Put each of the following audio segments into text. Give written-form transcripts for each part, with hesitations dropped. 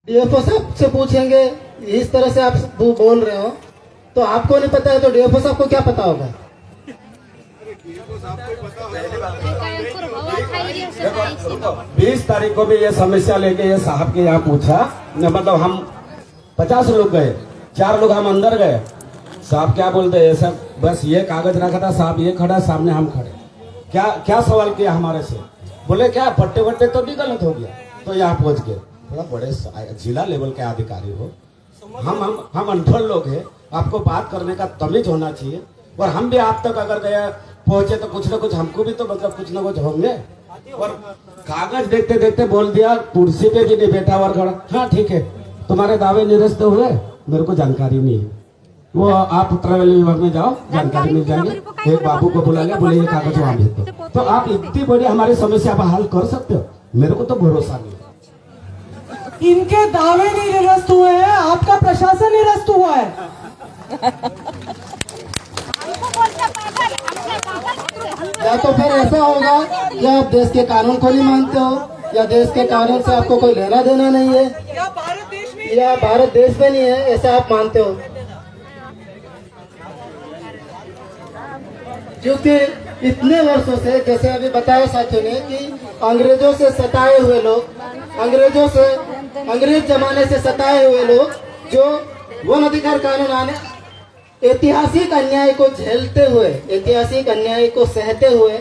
DFO साहब से पूछेंगे, इस तरह से आप बोल रहे हो तो आपको नहीं पता है तो डीएफओ साहब को क्या पता होगा? 20 तारीख को भी ये समस्या लेके ये साहब के यहाँ पूछा, मतलब हम 50 लोग गए, 4 लोग हम अंदर गए। साहब क्या बोलते हैं सर, बस ये कागज रखा था, साहब ये खड़ा, सामने हम खड़े, क्या क्या सवाल किया हमारे से? बोले क्या पट्टे वट्टे तो भी गलत हो गया। तो यहाँ पहुंच गए, थोड़ा बड़े जिला लेवल के अधिकारी हो, हम अनपढ़ लोग हैं, आपको बात करने का तमीज होना चाहिए। और हम भी आप तक अगर गए पहुंचे तो कुछ ना कुछ हमको भी तो मतलब कुछ ना कुछ होंगे। और कागज देखते देखते बोल दिया, कुर्सी पे भी नहीं बैठा और खड़ा, हाँ ठीक है तुम्हारे दावे निरस्त हुए, मेरे को जानकारी नहीं है। वो आप ट्रैवल विभाग में जाओ, जानकारी मिल जाएगी। एक बाबू को बुला लिया, बोले ये कागज वहां भेज दो। तो आप इतनी बड़ी हमारी समस्या का हल कर सकते हो? मेरे को तो भरोसा नहीं। इनके दावे नहीं निरस्त हुए हैं, आपका प्रशासन निरस्त हुआ है। या तो फिर ऐसा होगा कि आप देश के कानून को नहीं मानते हो, या देश के कानून से आपको कोई लेना देना नहीं है, या भारत देश में नहीं है, ऐसा आप मानते हो। क्योंकि इतने वर्षों से, जैसे अभी बताया साथियों ने, कि अंग्रेजों से सताए हुए लोग, अंग्रेज जमाने से सताए हुए लोग, जो वन अधिकार कानून आने, ऐतिहासिक अन्याय को झेलते हुए, ऐतिहासिक अन्याय को सहते हुए,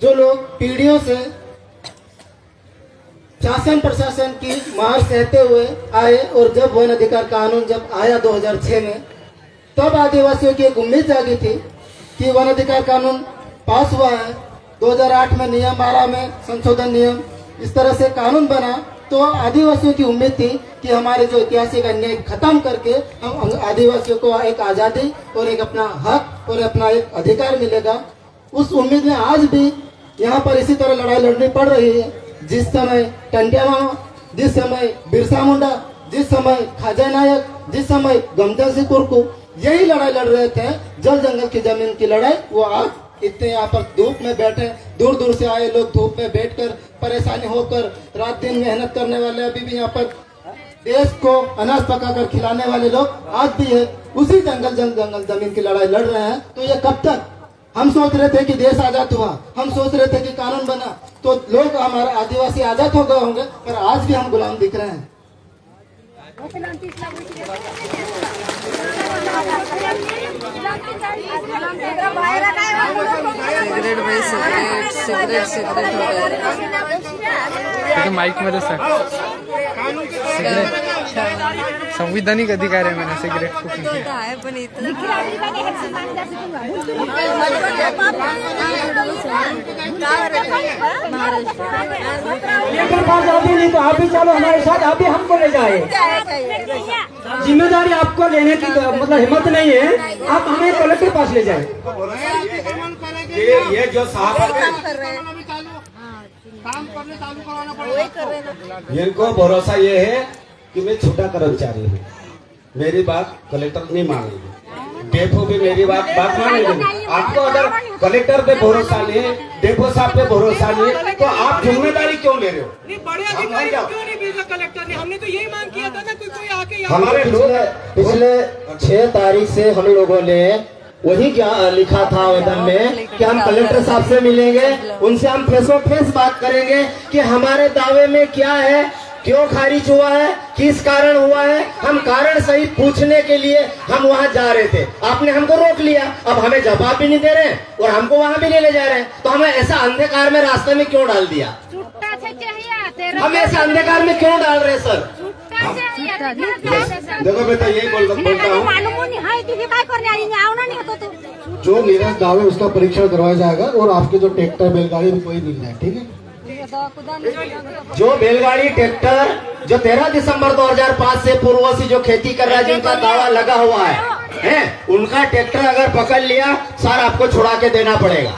जो लोग पीढ़ियों से शासन प्रशासन की मार सहते हुए आए, और जब वन अधिकार कानून जब आया 2006 में, तब आदिवासियों की एक उम्मीद जागी थी कि वन अधिकार कानून पास हुआ है। 2008 में नियम 12 में संशोधन नियम इस तरह से कानून बना, तो आदिवासियों की उम्मीद थी कि हमारे जो ऐतिहासिक अन्याय खत्म करके हम आदिवासियों को एक आजादी और एक अपना हक और अपना एक अधिकार मिलेगा। उस उम्मीद में आज भी यहाँ पर इसी तरह लड़ाई लड़नी पड़ रही है। जिस समय टंटिया मामा, जिस समय बिरसा मुंडा, जिस समय खाजा नायक, जिस समय गमजन सिंह कुरकू यही लड़ाई लड़ रहे थे, जल जंगल की जमीन की लड़ाई, वो आज इतने यहाँ पर धूप में बैठे, दूर दूर से आए लोग धूप में बैठकर परेशानी होकर रात दिन मेहनत करने वाले, अभी भी यहाँ पर देश को अनाज पकाकर खिलाने वाले लोग आज भी है, उसी जंगल जमीन की लड़ाई लड़ रहे हैं। तो ये कब तक? हम सोच रहे थे कि देश आजाद हुआ, हम सोच रहे थे कि कानून बना तो लोग हमारे आदिवासी आजाद हो गए होंगे, पर आज भी हम गुलाम दिख रहे हैं। सिगरेट माईक मध्ये सिगरेट संविधानिक अधिकार आहे म्हणा सिगरेट आहे पण नहीं, तो आप भी चलो हमारे साथ, आप भी हमको ले जाए। जिम्मेदारी आपको लेने की मतलब हिम्मत नहीं है, आप हमें कलेक्टर पास ले जाए। ये जो साहब इनको भरोसा ये है कि मैं छोटा कर्मचारी हूँ, मेरी बात कलेक्टर नहीं मानेगी, डेपो भी मेरी बात मानेगी। आपको अगर कलेक्टर पे भरोसा नहीं, डेपो साहब पे भरोसा नहीं, तो आप जिम्मेदारी क्यों ले रहे हो? बड़े अधिकारी क्यों नहीं भेजा कलेक्टर ने? हमने तो यही मांग किया था ना, कोई आके हमारे लोग पिछले 6 तारीख से हम लोगों ने वही क्या लिखा था आवेदन में कि हम कलेक्टर साहब से मिलेंगे, उनसे हम फेस टू फेस बात करेंगे कि हमारे दावे में क्या है, क्यों खारिज हुआ है, किस कारण हुआ है। हम कारण सही पूछने के लिए हम वहां जा रहे थे, आपने हमको रोक लिया, अब हमें जवाब भी नहीं दे रहे हैं और हमको वहां भी नहीं ले जा रहे हैं, तो हमें ऐसा अंधकार में रास्ते में क्यों डाल दिया? हम ऐसे अंधकार में क्यों डाल रहे हैं सर? देखो बेटा यही बोलता हूँ, जो निरस्त दावे उसका परीक्षण करवाया जाएगा और आपके जो ट्रैक्टर बैलगाड़ी में कोई नहीं है, ठीक है? जो बैलगाड़ी ट्रैक्टर जो 13 दिसंबर 2005 से पूर्व से जो खेती कर रहा है, जिनका दावा लगा हुआ है, उनका ट्रैक्टर अगर पकड़ लिया सर आपको छुड़ा के देना पड़ेगा।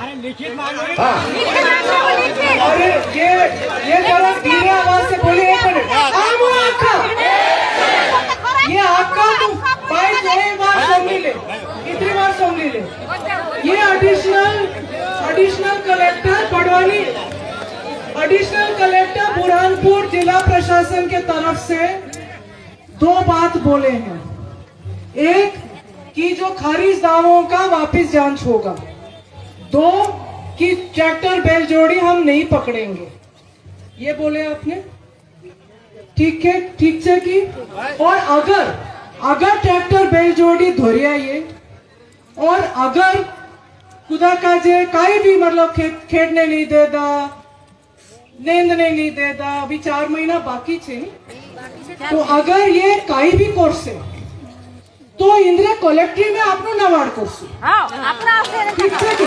हाँ। अरे ये जरा धीरे आवाज से बोलिए, एक मिनट। ये आपका तो भाई एक बार सुन ले, कितनी बार सुन ले। ये additional collector Barwani, additional collector Burhanpur जिला प्रशासन के तरफ से दो बात बोले हैं। एक कि जो खारिज दावों का वापस जांच होगा, दो कि ट्रैक्टर बैल जोड़ी हम नहीं पकड़ेंगे, ये बोले आपने। ठीक है, ठीक से की। और अगर ट्रैक्टर बैल जोड़ी धोरिया ये, और अगर खुदा का जे काई भी मतलब खेड़ने नहीं देता, नींदने नहीं देता, अभी 4 महीना बाकी छे, तो अगर ये काई भी कोर्स है तो इंद्रे कलेक्टर में आपनो नवाड़ करसु। ठीक है कि?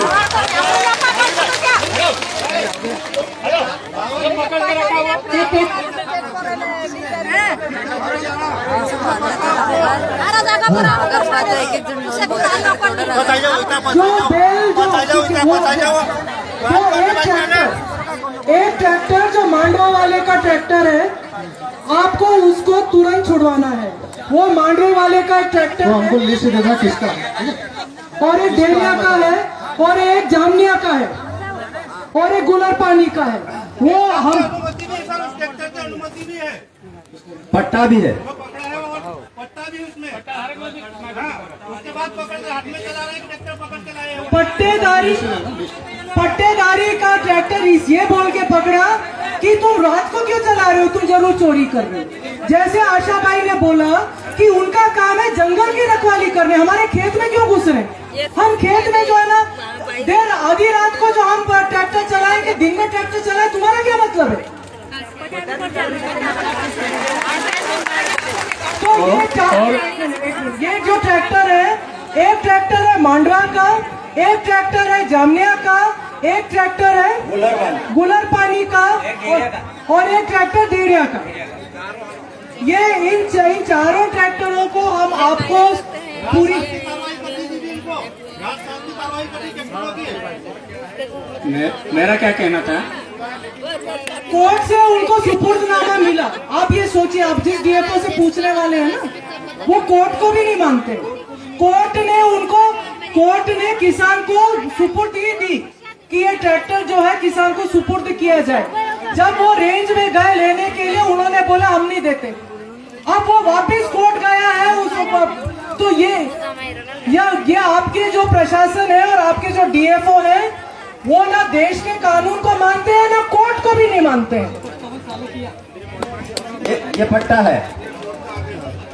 एक ट्रैक्टर जो मांडवा वाले का ट्रैक्टर है, आपको उसको तुरंत छुड़वाना है। वो मांडवे वाले का ट्रैक्टर तो हमको लिस्ट देना किसका, और एक डेलिया का है, और एक जामनिया का है, और एक गुलर पानी का है। वो हम अनुमति भी है, पट्टा भी है, पट्टा भी उसमें। उसके बाद पकड़ के हाथ में चला रहे हैं, ट्रैक्टर पकड़ के लाए हैं। पट्टेदारी का ट्रैक्टर ये बोल के पकड़ा कि तुम रात को क्यों चला रहे हो, तुम जरूर चोरी कर रहे हो। जैसे आशा भाई ने बोला कि उनका काम है जंगल की रखवाली करने, हमारे खेत में क्यों घुस रहे? हम खेत में जो है ना देर आधी रात को जो हम ट्रैक्टर चलाएंगे, दिन में ट्रैक्टर चलाए, तुम्हारा क्या मतलब है? तो ये जो ट्रैक्टर है, एक ट्रैक्टर है मांडवा का, एक ट्रैक्टर है जामनिया का, एक ट्रैक्टर है गुलर पानी का, और एक ट्रैक्टर डेरिया का। ये इन चारों ट्रैक्टरों को हम आपको पूरी मेरा क्या कहना था, कोर्ट से उनको सुपुर्दनामा मिला। आप ये सोचिए, आप जिस डीएफओ से पूछने वाले हैं ना, वो कोर्ट को भी नहीं मानते। कोर्ट ने किसान को सुपुर्द ही दी कि ये ट्रैक्टर जो है किसान को सुपुर्द किया जाए। जब वो रेंज में गए लेने के लिए, उन्होंने बोला हम नहीं देते। अब वो वापस कोर्ट गया है उस तो ये आपके जो प्रशासन है और आपके जो डीएफओ है, वो ना देश के कानून को मानते हैं, ना कोर्ट को भी नहीं मानते हैं। ये पट्टा है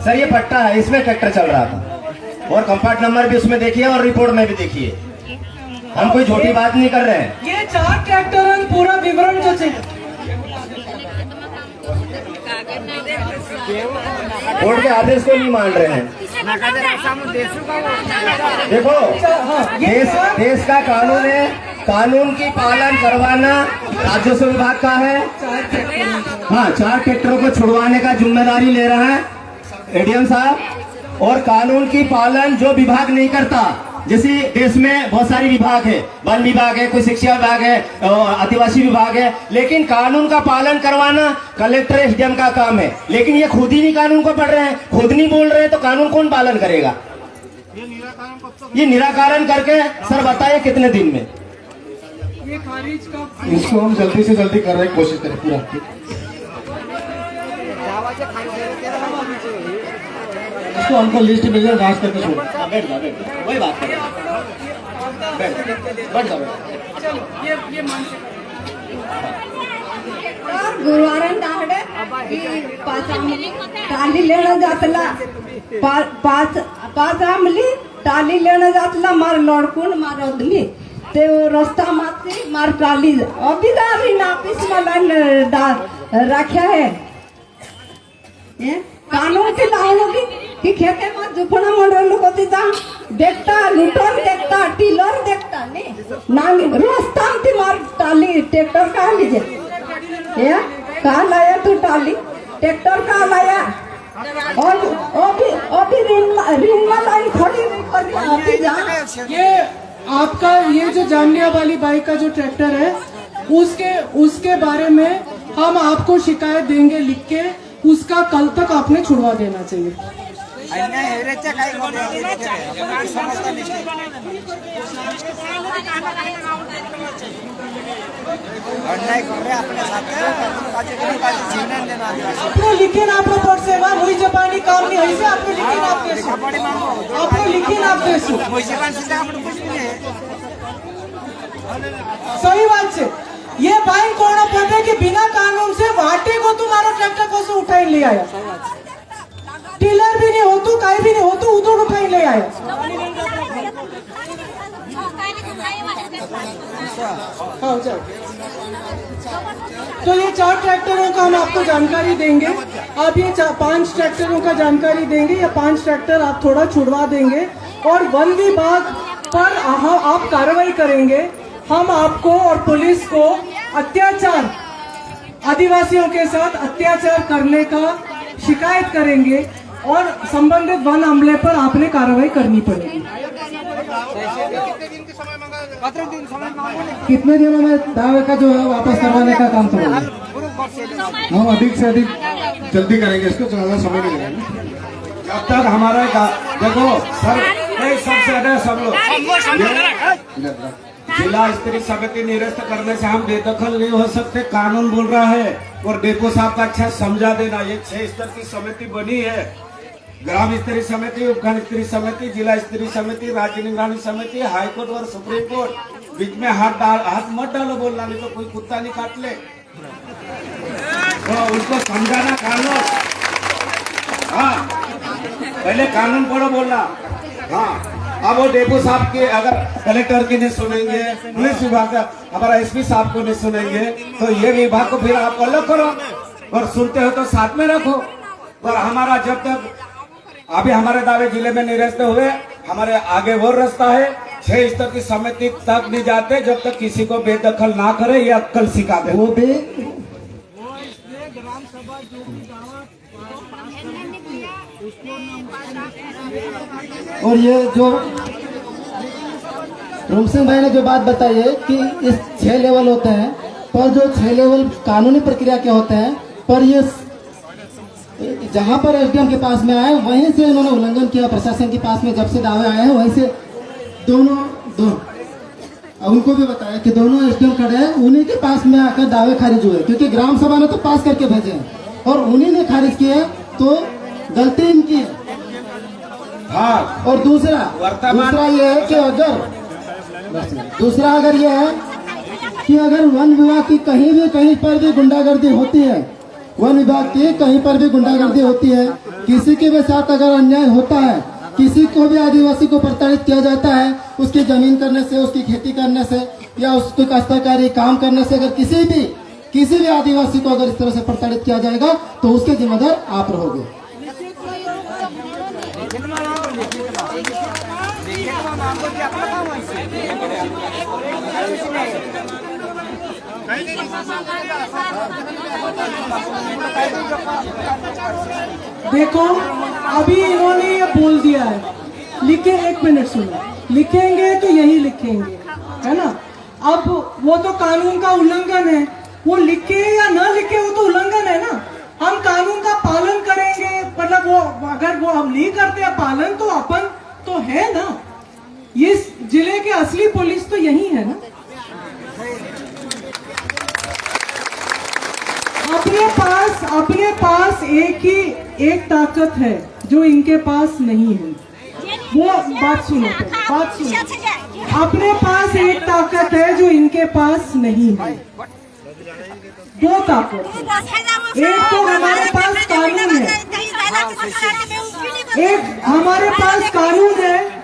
सर, ये पट्टा है, इसमें ट्रैक्टर चल रहा था, और कंपार्ट नंबर भी उसमें देखिए और रिपोर्ट में भी देखिए। हम कोई झूठी बात नहीं कर रहे हैं। ये 4 ट्रैक्टर पूरा विवरण जो चाहिए कोर्ट के आदेश को नहीं मान रहे हैं। देखो, देश का कानून है, कानून की पालन करवाना राजस्व विभाग का है। हाँ, 4 ट्रैक्टरों को छुड़वाने का जिम्मेदारी ले रहा है एडीएम साहब। और कानून की पालन जो विभाग नहीं करता, जैसे देश में बहुत सारी विभाग है, वन विभाग है, कोई शिक्षा विभाग है, आदिवासी विभाग है, लेकिन कानून का पालन करवाना कलेक्टर एसडीएम का काम है। लेकिन ये खुद ही नहीं कानून को पढ़ रहे हैं, खुद नहीं बोल रहे हैं, तो कानून कौन पालन करेगा? ये निराकरण करके सर बताइए कितने दिन में? ये खारिज का इसको हम जल्दी से जल्दी करने की कोशिश करें पूरा। इसको हमको लिस्ट मिल जाए, जांच करके छोड़ो। बैठ जाओ, वही बात है, बैठ जाओ। ये मान गुरुवार पाच आंबली टाली लेणं जातला, पाच आंबली टाली लेणं जातला, मार लड़कून मार अदमी ते रस्ता मारती मार टाली अभी दारी नापिस मला रखा है। कानून की लावली की खेते में जुफना मंडल होती जा देखता, लुटन देखता, टीलर देखता नहीं ना रास्ता ती मार टाली ट्रैक्टर का लीजिए। कहाँ लाया तू टाली, ट्रैक्टर कहाँ लाया? और अभी रिंगा लाइन खड़ी नहीं कर, अभी जा। ये आपका ये जो जामनिया वाली बाइक का जो ट्रैक्टर है, उसके बारे में हम आपको शिकायत देंगे लिख के, उसका कल तक आपने छुड़वा देना चाहिए। अपने लिखे ना अपने पट से मुझे पानी का सही बात से ये भाई कौन बोल रहे कि बिना कानून से वाटे को तुम्हारा ट्रैक्टर को से उठाई ले आया, टिलर भी नहीं हो तू, कहीं भी नहीं हो तू, उधर उठाई ले आया। हाँ चल। तो ये 4 ट्रैक्टरों का हम आपको जानकारी देंगे। आप ये 5 ट्रैक्टरों का जानकारी देंगे, या 5 ट्रैक्टर आप थोड़ा छुड़वा देंगे और वन विभाग पर आप कार्रवाई करेंगे। हम आपको और पुलिस को अत्याचार, आदिवासियों के साथ अत्याचार करने का शिकायत करेंगे और संबंधित वन अमले पर आपने कार्रवाई करनी पड़ेगी। कितने दिनों में दावे का जो है वापस करवाने का काम करेंगे? हम अधिक से अधिक जल्दी करेंगे, इसको ज्यादा समय नहीं लगेगा। जब तक हमारा देखो सर, सबसे ज्यादा सब लोग जिला स्तरीय समिति निरस्त करने से हम बेदखल नहीं हो सकते, कानून बोल रहा है। और डेपो साहब का अच्छा समझा देना, ये 6 स्तर की समिति बनी है, ग्राम स्तरीय समिति, उपखंड स्तरीय समिति, जिला स्तरीय समिति, राज्य निगरानी समिति, हाईकोर्ट और सुप्रीम कोर्ट। बीच में हाथ मत डालो बोलना, नहीं तो कोई कुत्ता नहीं काट ले। तो उसको समझाना कानून, हाँ पहले कानून पढ़ो बोलना। हाँ अब वो डेपो साहब के अगर कलेक्टर की नहीं सुनेंगे, पुलिस विभाग का हमारा एसपी साहब को नहीं सुनेंगे, तो ये विभाग को फिर आप अलग करो, और सुनते हो तो साथ में रखो। और हमारा जब तक अभी हमारे दावे जिले में निरस्त हुए, हमारे आगे वो रास्ता है, 6 स्तर की समिति तक नहीं जाते जब तक किसी को बेदखल ना करे, ये अक्कल सिखा दे। वो भी और ये जो रूम सिंह भाई ने जो बात बताई है कि इस 6 लेवल होते हैं, पर जो 6 लेवल कानूनी प्रक्रिया के होते हैं, पर ये जहां पर एसडीएम के पास में आए वहीं से इन्होंने उल्लंघन किया। प्रशासन के पास में जब से दावे आए हैं वहीं से दोनों उनको भी बताया कि दोनों एसडीएम खड़े हैं, उन्हीं के पास में आकर दावे खारिज हुए, क्योंकि ग्राम सभा ने तो पास करके भेजे हैं और उन्हीं ने खारिज किए, तो गलती इनकी है। हाँ और दूसरा ये है कि अगर ये है कि अगर वन विभाग की कहीं पर भी गुंडागर्दी होती है, वन विभाग की कहीं पर भी गुंडागर्दी होती है, किसी के भी साथ अगर अन्याय होता है, किसी को भी आदिवासी को प्रताड़ित किया जाता है, उसकी जमीन करने से, उसकी खेती करने से, या उसके काश्तकारी काम करने से, अगर किसी भी आदिवासी को अगर इस तरह से प्रताड़ित किया जाएगा तो उसके जिम्मेदार आप रहोगे। देखो अभी इन्होंने ये बोल दिया है, लिखे, 1 मिनट सुनो, लिखेंगे तो यही लिखेंगे, है ना। अब वो तो कानून का उल्लंघन है, वो लिखे या ना लिखे वो तो उल्लंघन है ना। हम कानून का पालन करेंगे, मतलब वो अगर वो हम नहीं करते हैं पालन, तो अपन तो है ना, ये जिले के असली पुलिस तो यही है ना। अपने पास एक ताकत है जो इनके पास नहीं है। वो बात सुनो। अपने पास एक ताकत है जो इनके पास नहीं है। 2 ताकत है। एक तो हमारे पास कानून है, एक हमारे पास कानून है,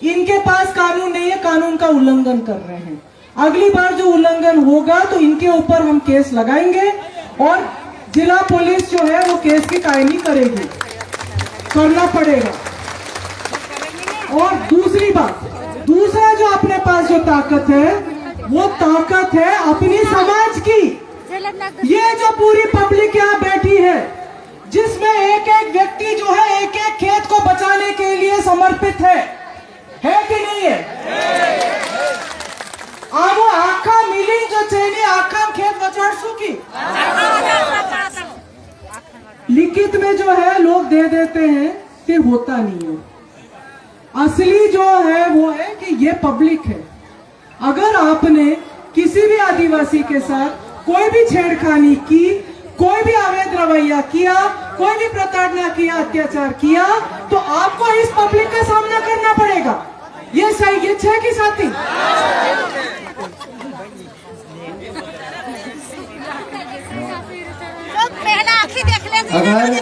इनके पास कानून नहीं है, कानून का उल्लंघन कर रहे हैं। अगली बार जो उल्लंघन होगा तो इनके ऊपर हम केस लगाएंगे और जिला पुलिस जो है वो केस की कायमी करेगी, करना पड़ेगा। और दूसरी बात, दूसरा जो अपने पास जो ताकत है वो ताकत है अपनी समाज की। ये जो पूरी पब्लिक यहाँ बैठी है, जिसमें एक एक व्यक्ति जो है एक एक खेत को बचाने के लिए समर्पित है कि नहीं है? आमो आखा मिली जो चेनी आखा खेत बचाड़ सुखी। लिखित में जो है लोग दे देते हैं कि होता नहीं है। असली जो है वो है कि ये पब्लिक है। अगर आपने किसी भी आदिवासी के साथ कोई भी छेड़खानी की, कोई भी अवैध रवैया किया, कोई भी प्रताड़ना किया, अत्याचार किया, तो आपको इस पब्लिक का सामना करना पड़ेगा। ये सही, ये 6 की साथी। अगर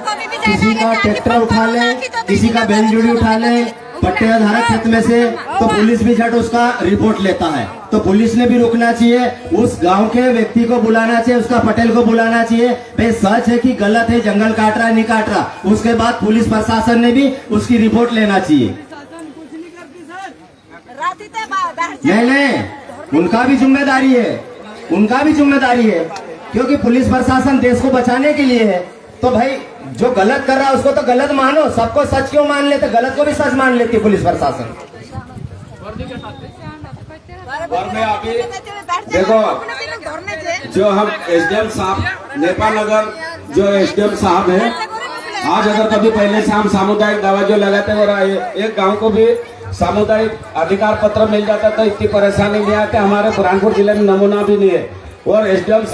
किसी का ट्रैक्टर उठा ले, किसी का बैलजोड़ी उठा ले पट्टे धारक क्षेत्र में से, तो पुलिस भी झट उसका रिपोर्ट लेता है। तो पुलिस ने भी रुकना चाहिए, उस गांव के व्यक्ति को बुलाना चाहिए, उसका पटेल को बुलाना चाहिए। भाई सच है कि गलत है, जंगल काट रहा है नहीं काट रहा, उसके बाद पुलिस प्रशासन ने भी उसकी रिपोर्ट लेना चाहिए। नहीं, उनका भी जिम्मेदारी है, उनका भी जिम्मेदारी है, क्योंकि पुलिस प्रशासन देश को बचाने के लिए है। तो भाई जो गलत कर रहा है उसको तो गलत मानो, सबको सच क्यों मान लेते, गलत को भी सच मान लेती पुलिस प्रशासन। और मैं अभी देखो, जो हम एसडीएम साहब नेपाल नगर जो एसडीएम साहब हैं, आज अगर कभी पहले से हम सामुदायिक दावा जो लगाते हैं और एक गांव को भी सामुदायिक अधिकार पत्र मिल जाता तो इतनी परेशानी नहीं आती। हमारे बुरहानपुर जिले में नमूना भी नहीं है। और एसडीएम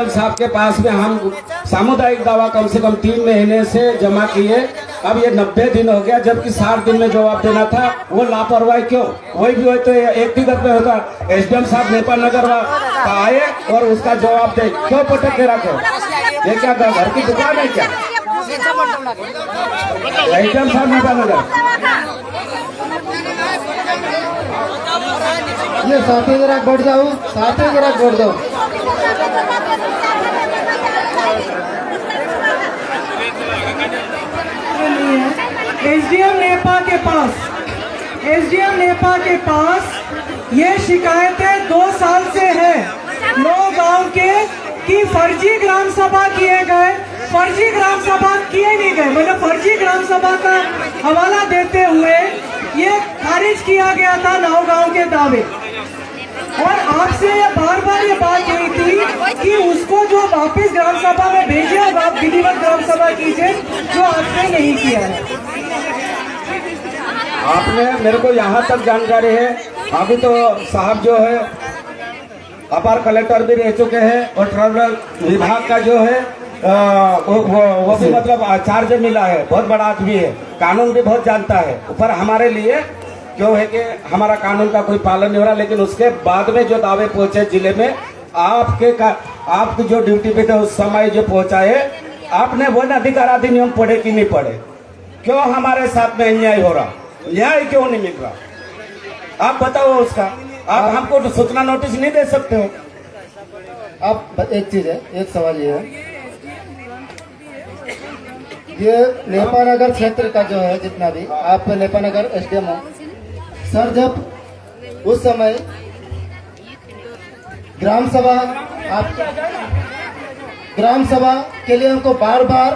साहब के पास में हम सामुदायिक दावा कम से कम 3 महीने से जमा किए। अब ये 90 दिन हो गया, जबकि 60 दिन में जवाब देना था। वो लापरवाही क्यों? वही भी हो तो व्यक्तिगत में होगा। एसडीएम साहब नेपाल नगर आए और उसका जवाब दे, क्यों पटक के रखे? ये क्या घर की दुकान है क्या? एसडीएम साहब नेपाल नगर, ये साथी जरा बढ़ जाओ, साथी जरा बढ़ जाओ। एसडीएम नेपा के पास ये शिकायतें 2 साल से है। 9 गांव के कि फर्जी ग्राम सभा किए गए, फर्जी ग्राम सभा किए नहीं गए, मतलब फर्जी ग्राम सभा का हवाला देते हुए ये खारिज किया गया था 9 गांव के दावे। और आपसे बार बार ये बात हुई थी कि उसको जो वापस ग्राम सभा में भेजे और आप विधिवत ग्राम सभा कीजिए, जो आपने नहीं किया है। आपने मेरे को यहाँ तक जानकारी है। अभी तो साहब जो है अपर कलेक्टर भी रह चुके हैं और ट्राइबल विभाग का जो है वो भी मतलब चार्ज मिला है। बहुत बड़ा आदमी है, कानून भी बहुत जानता है। ऊपर हमारे लिए क्यों है कि हमारा कानून का कोई पालन नहीं हो रहा, लेकिन उसके बाद में जो दावे पहुंचे जिले में, आपकी जो ड्यूटी पे थे उस समय जो पहुंचाए, आपने वन अधिकार अधिनियम पढ़े कि नहीं पढ़े? क्यों हमारे साथ में अन्याय हो रहा, न्याय क्यों नहीं मिल रहा? आप बताओ उसका। आप हमको तो सूचना नोटिस नहीं दे सकते हो। अब एक चीज है, एक सवाल ये है, ये नेपाल नगर क्षेत्र का जो है जितना भी, आप नेपाल नगर एसडीएम हो सर, जब उस समय ग्राम सभा के लिए हमको बार बार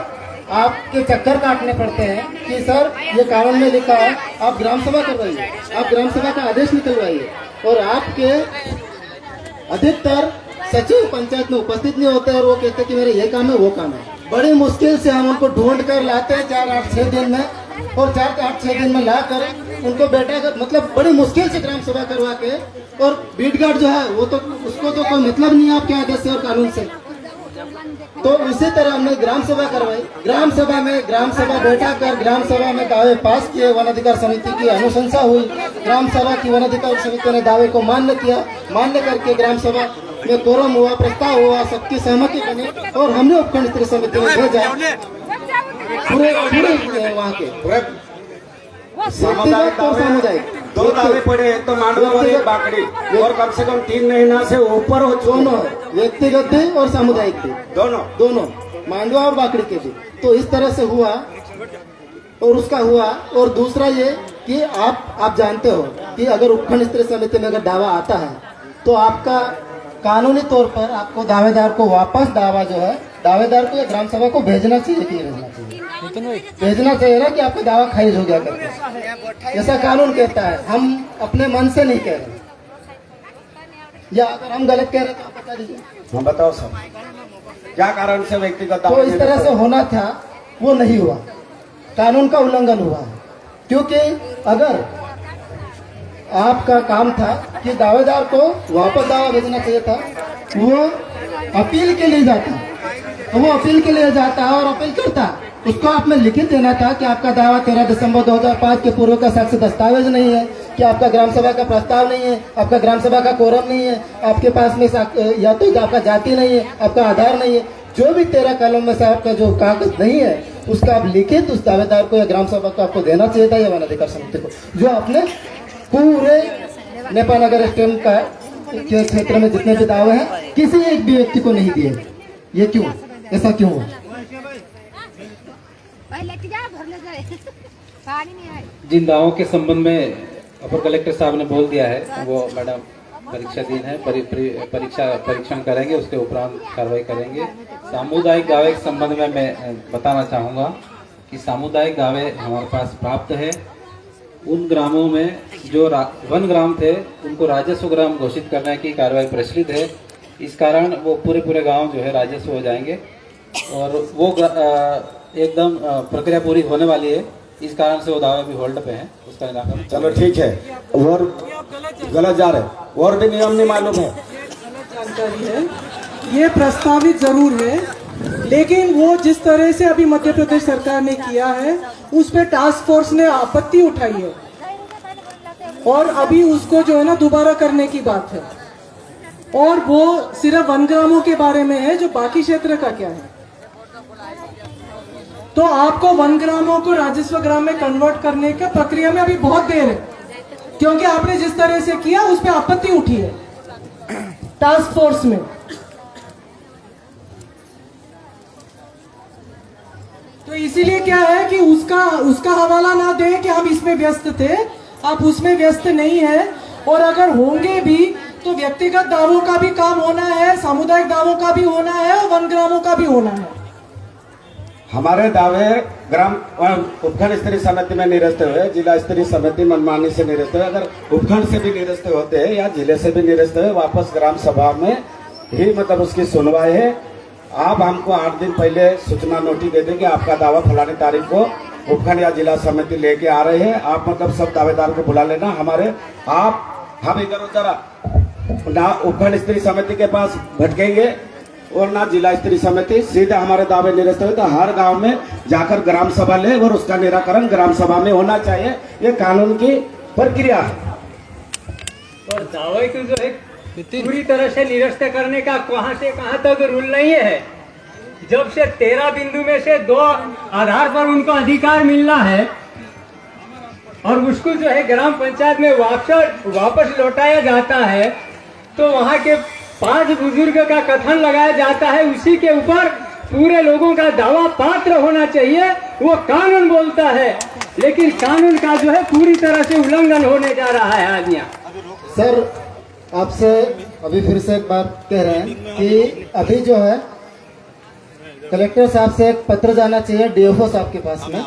आपके चक्कर काटने पड़ते हैं कि सर ये कानून में लिखा है, आप ग्राम सभा करवाइए, आप ग्राम सभा का आदेश निकलवाइए। और आपके अधिकतर सचिव पंचायत में उपस्थित नहीं होते और वो कहते हैं कि मेरे ये काम है वो काम है। बड़ी मुश्किल से हम उनको ढूंढ कर लाते हैं 4, 8, 6 दिन में, और 4, 8, 6 दिन में लाकर उनको बैठा कर, मतलब बड़ी मुश्किल से ग्राम सभा करवा के, और बीट गार्ड जो है वो तो उसको तो कोई मतलब नहीं है आपके आदेश से और कानून से। तो इसी तरह हमने ग्राम सभा करवाई। ग्राम सभा बैठा कर ग्राम सभा में दावे पास किए, वन अधिकार समिति की अनुशंसा हुई, ग्राम सभा की वन अधिकार समिति ने दावे को मान्य किया। मान्य करके ग्राम सभा में कोरम हुआ, प्रस्ताव हुआ, सबकी सहमति बनी और हमने उपखंड स्तरीय समिति में भेजा। पूरे वहाँ के सामुदायिक दावे 2 दावे पड़े, एक तो मांडवा और एक बाकड़ी, और कम से कम 3 महीना से ऊपर हो दोनों, व्यक्तिगत भी और सामुदायिक भी, दोनों मांडवा और बाकड़ी के भी। तो इस तरह से हुआ और उसका हुआ। और दूसरा ये कि आप जानते हो कि अगर उपखंड स्तरीय समिति में अगर दावा आता है तो आपका कानूनी तौर पर आपको दावेदार को वापस दावा जो है, दावेदार को या ग्राम सभा को भेजना चाहिए कि भेजना चाहिए? भेजना चाहिए ना कि आपका दावा खारिज हो गया करके, ऐसा कानून कहता है। हम अपने मन से नहीं कह रहे, या अगर हम गलत कह रहे तो आप बता दीजिए। हम बताओ सर, क्या कारण से व्यक्तिगत तो इस तरह से होना था, वो नहीं हुआ, कानून का उल्लंघन हुआ है। क्योंकि अगर आपका काम था कि दावेदार को वापस दावा भेजना चाहिए था, वो अपील के लिए जाता, तो वो अपील के लिए जाता है और अपील करता है। उसको आपने लिखित देना था कि आपका दावा 13 दिसंबर 2005 के पूर्व का साक्ष्य दस्तावेज नहीं है, कि आपका ग्राम सभा का प्रस्ताव नहीं है, आपका ग्राम सभा का कोरम नहीं है, आपके पास में या तो आपका जाति नहीं है, आपका आधार नहीं है, जो भी 13 कॉलम में से आपका जो कागज नहीं है उसका आप लिखित उस दावेदार को या ग्राम सभा को आपको देना चाहिए था, या वन अधिकार समिति को, जो आपने पूरे नेपाल नगर स्टेम का के क्षेत्र में जितने भी दावे हैं किसी एक भी व्यक्ति को नहीं दिए। ये क्यों, ऐसा क्यों हुआ? जिन दावों के संबंध में अपर कलेक्टर साहब ने बोल दिया है वो मैडम परीक्षाधीन है, परीक्षण करेंगे, उसके उपरांत कार्रवाई करेंगे। सामुदायिक दावे के संबंध में मैं बताना चाहूँगा कि सामुदायिक दावे हमारे पास प्राप्त है। उन ग्रामों में जो वन ग्राम थे उनको राजस्व ग्राम घोषित करने की कार्रवाई प्रचलित है। इस कारण वो पूरे गांव जो है राजस्व हो जाएंगे और वो एकदम प्रक्रिया पूरी होने वाली है। इस कारण से वो दावे भी होल्ड पे हैं, उसका निराकरण। चलो ठीक है, और गलत जा रहे और भी नियम नहीं मालूम है। जानकारी है, ये प्रस्तावित जरूर है, लेकिन वो जिस तरह से अभी मध्य प्रदेश सरकार ने किया है उस पे टास्क फोर्स ने आपत्ति उठाई है और अभी उसको जो है ना दोबारा करने की बात है, और वो सिर्फ वन ग्रामों के बारे में है, जो बाकी क्षेत्र का क्या है। तो आपको वन ग्रामों को राजस्व ग्राम में कन्वर्ट करने का प्रक्रिया में अभी बहुत देर है, क्योंकि आपने जिस तरह से किया उस पर आपत्ति उठी है टास्क फोर्स में। तो इसीलिए क्या है कि उसका हवाला ना दे कि हम इसमें व्यस्त थे, आप उसमें व्यस्त नहीं है। और अगर होंगे भी तो व्यक्तिगत दावों का भी काम होना है, सामुदायिक दावों का भी होना है और वन ग्रामों का भी होना है। हमारे दावे ग्राम उपखंड स्तरीय समिति में निरस्त हुए, जिला स्तरीय समिति मनमानी से निरस्त हुए, अगर उपखंड से भी निरस्त होते हैं या जिले से भी निरस्त हुए, वापस ग्राम सभा में ही मतलब उसकी सुनवाई है। आप हमको 8 दिन पहले सूचना नोटिस दे दें कि आपका दावा फलानी तारीख को उपखंड या जिला समिति लेके आ रहे हैं। आप मतलब सब दावेदार को बुला लेना हमारे, हम इधर उधर ना उपखंड स्तरीय समिति के पास भटकेंगे और ना जिला स्तरीय समिति, सीधे हमारे दावे निरस्त हुए तो हर गांव में जाकर ग्राम सभा ले और उसका निराकरण ग्राम सभा में होना चाहिए। ये कानून की प्रक्रिया है। और दावे को जो है पूरी तरह से निरस्त करने का कहां से कहां तक रूल नहीं है। जब से 13 बिंदु में से 2 आधार पर उनको अधिकार मिलना है और उसको जो है ग्राम पंचायत में वापस लौटाया जाता है, तो वहां के 5 बुजुर्ग का कथन लगाया जाता है, उसी के ऊपर पूरे लोगों का दावा पात्र होना चाहिए, वो कानून बोलता है। लेकिन कानून का जो है पूरी तरह से उल्लंघन होने जा रहा है आज यहाँ। सर आपसे अभी फिर से एक बात कह रहे हैं कि अभी जो है कलेक्टर साहब से एक पत्र जाना चाहिए डीएफओ साहब के पास में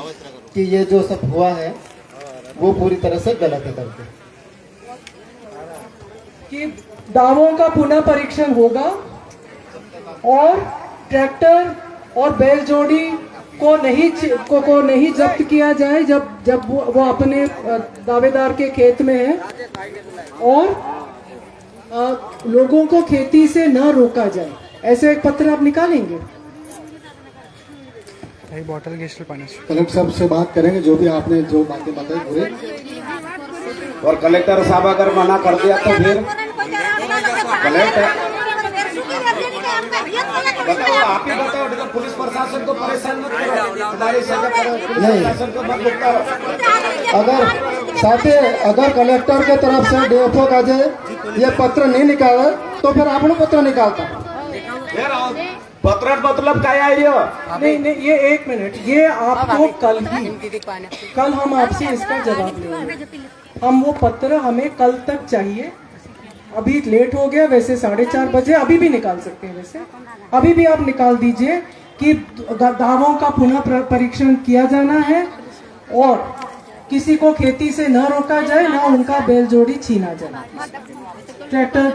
कि ये जो सब हुआ है वो पूरी तरह से गलत है करके, कि दावों का पुनः परीक्षण होगा और ट्रैक्टर और बैल जोड़ी को नहीं जब्त किया जाए जब वो अपने दावेदार के खेत में है, और लोगों को खेती से न रोका जाए। ऐसे एक पत्र आप निकालेंगे? बॉटल घेतलं पाण्याची। कलेक्टर साहब से बात करेंगे, जो भी आपने जो बातें बताई पूरे। और कलेक्टर साहब अगर मना कर दिया तो फिर कलेक्टर बताओ, आप ही बताओ, देखो पुलिस प्रशासन को परेशान मत करो, प्रशासन को मत करो। अगर कलेक्टर के तरफ से डीएफओ का जो ये पत्र नहीं निकाला तो फिर आपने पत्र निकालता। पत्र मतलब क्या है ये? नहीं, ये 1 मिनट, ये आपको कल हम आपसे इसका जवाब लेंगे। हम वो पत्र हमें कल तक चाहिए। अभी लेट हो गया, वैसे 4:30 बजे, अभी भी निकाल सकते हैं, वैसे अभी भी आप निकाल दीजिए कि दावों का पुनः परीक्षण किया जाना है और किसी को खेती से न रोका जाए, न उनका बैल जोड़ी छीना जाए। ट्रैक्टर